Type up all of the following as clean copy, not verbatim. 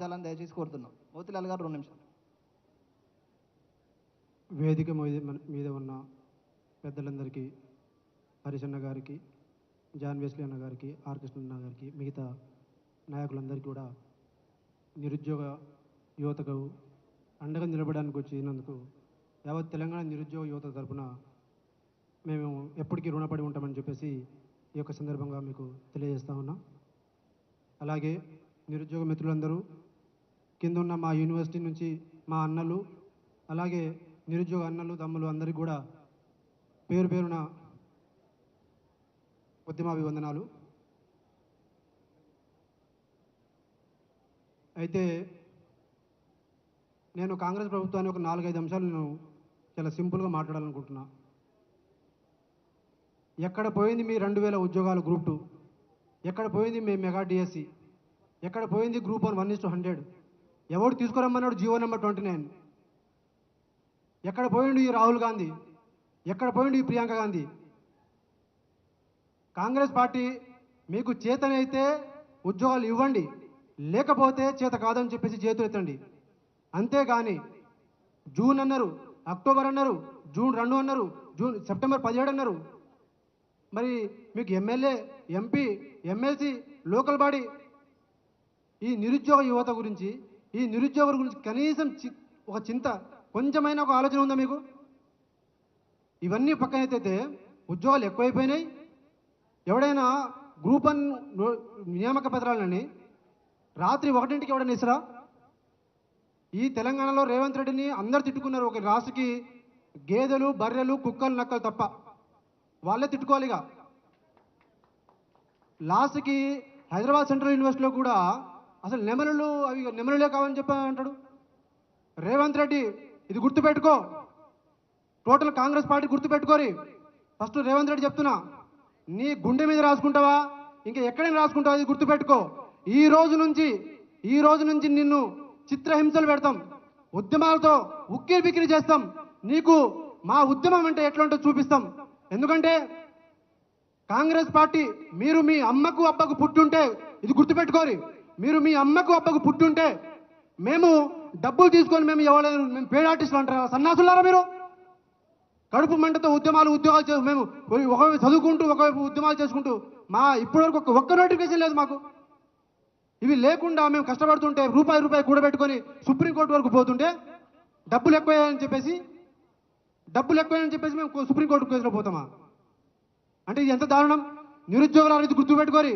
చాలని దయచేసి కోరుతున్నాం. మోతిలాల్ గారు 2 నిమిషాలు. వేదిక మీద ఉన్న పెద్దలందరికీ, హరిశన్న గారికి, జాన్ వెస్లీ అన్న గారికి, ఆర్ కృష్ణన్న గారికి, మిగతా నాయకులందరికీ కూడా నిరుద్యోగ యువతకు అండగా నిలబడడానికి వచ్చినందుకు యావత్ తెలంగాణ నిరుద్యోగ యువత తరఫున మేము ఎప్పటికీ రుణపడి ఉంటామని చెప్పేసి ఈ యొక్క సందర్భంగా మీకు తెలియజేస్తా ఉన్నాం. అలాగే నిరుద్యోగ మిత్రులందరూ కింద ఉన్న మా యూనివర్సిటీ నుంచి మా అన్నలు, అలాగే నిరుద్యోగ అన్నలు తమ్ములు అందరికీ కూడా పేరు పేరున ఉద్యమాభివందనాలు. అయితే నేను కాంగ్రెస్ ప్రభుత్వాన్ని ఒక 4-5 అంశాలు నేను చాలా సింపుల్గా మాట్లాడాలనుకుంటున్నా. ఎక్కడ పోయింది మీ 2000 ఉద్యోగాలు గ్రూప్ 2? ఎక్కడ పోయింది మీ మెగా డిఎస్సి? ఎక్కడ పోయింది గ్రూప్ 1 1:100? ఎవడు తీసుకురమ్మన్నాడు జీవో నెంబర్ 29? ఎక్కడ పోయిండు ఈ రాహుల్ గాంధీ? ఎక్కడ పోయిండు ఈ ప్రియాంక గాంధీ? కాంగ్రెస్ పార్టీ మీకు చేతనైతే ఉద్యోగాలు ఇవ్వండి, లేకపోతే చేత కాదని చెప్పేసి చేతులు ఎత్తండి. అంతేగాని జూన్ అన్నారు, అక్టోబర్ అన్నారు, జూన్ 2 అన్నారు, సెప్టెంబర్ 17 అన్నారు. మరి మీకు MLA, MP, MLC, local body ఈ నిరుద్యోగ యువత గురించి, ఈ నిరుద్యోగుల గురించి కనీసం ఒక చింత, కొంచెమైనా ఒక ఆలోచన ఉందా మీకు? ఇవన్నీ పక్కనైతే ఉద్యోగాలు ఎక్కువైపోయినాయి. ఎవడైనా గ్రూప్ 1 నియామక పత్రాలని రాత్రి 1ంటికి ఎవడైనా ఇస్తారా? ఈ తెలంగాణలో రేవంత్ రెడ్డిని అందరు తిట్టుకున్నారు. ఒక రాష్ట్రకి గేదెలు, బర్రెలు, కుక్కలు, నక్కలు తప్ప వాళ్ళే తిట్టుకోవాలిగా. లాస్ట్కి హైదరాబాద్ సెంట్రల్ యూనివర్సిటీలో కూడా అసలు నెమలులే కావని చెప్పి అంటాడు రేవంత్ రెడ్డి. ఇది గుర్తుపెట్టుకో, టోటల్ కాంగ్రెస్ పార్టీ గుర్తుపెట్టుకోరి. ఫస్ట్ రేవంత్ రెడ్డి చెప్తున్నా, నీ గుండె మీద రాసుకుంటావా, ఇంకా ఎక్కడైనా రాసుకుంటావా, ఇది గుర్తుపెట్టుకో. ఈ రోజు నుంచి నిన్ను చిత్రహింసలు పెడతాం, ఉద్యమాలతో ఉక్కిరి బిక్కిరి చేస్తాం. నీకు మా ఉద్యమం అంటే ఎట్లా ఉంటుందో చూపిస్తాం. ఎందుకంటే కాంగ్రెస్ పార్టీ మీరు మీ అమ్మకు అబ్బకు పుట్టుంటే, ఇది గుర్తుపెట్టుకోరి, మీరు మీ అమ్మకు అబ్బకు పుట్టుంటే మేము డబ్బులు తీసుకొని మేము పేడ ఆర్టిస్టులు అంటారా? సన్నాసులారా మీరు? కడుపు మంటతో ఉద్యోగాలు చేసి మేము ఒకవైపు చదువుకుంటూ ఒకవైపు ఉద్యమాలు చేసుకుంటూ మా ఇప్పటివరకు ఒక్క నోటిఫికేషన్ లేదు మాకు. ఇవి లేకుండా మేము కష్టపడుతుంటే రూపాయి కూడబెట్టుకొని సుప్రీంకోర్టు వరకు పోతుంటే డబ్బులు ఎక్కువయ్యాయని చెప్పేసి మేము సుప్రీంకోర్టు కేసులో పోతామా? అంటే ఇది ఎంత దారుణం. నిరుద్యోగులు ఇది గుర్తుపెట్టుకోరి.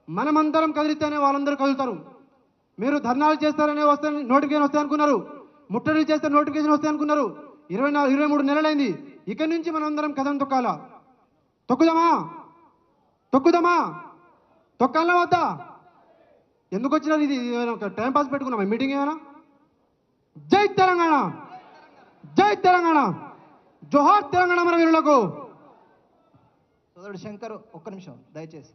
మనమందరం కదిలితేనే వాళ్ళందరూ కదులుతారు. మీరు ధర్నాలు చేస్తారనే నోటిఫికేషన్ వస్తాయి అనుకున్నారు, ముట్టడి చేస్తే నోటిఫికేషన్ వస్తాయి అనుకున్నారు. 23 నెలలైంది. ఇక్కడి నుంచి మనం అందరం కథం తొక్కాలా? తొక్కాలా వద్దా? ఎందుకు వచ్చినారు? ఇది టైం పాస్ పెట్టుకున్నాం మీటింగ్ ఏమైనా? జై తెలంగాణ, జై తెలంగాణ, జోహార్ తెలంగాణ మన వీరులకు. సోదరుడు శంకర్ 1 నిమిషం దయచేసి.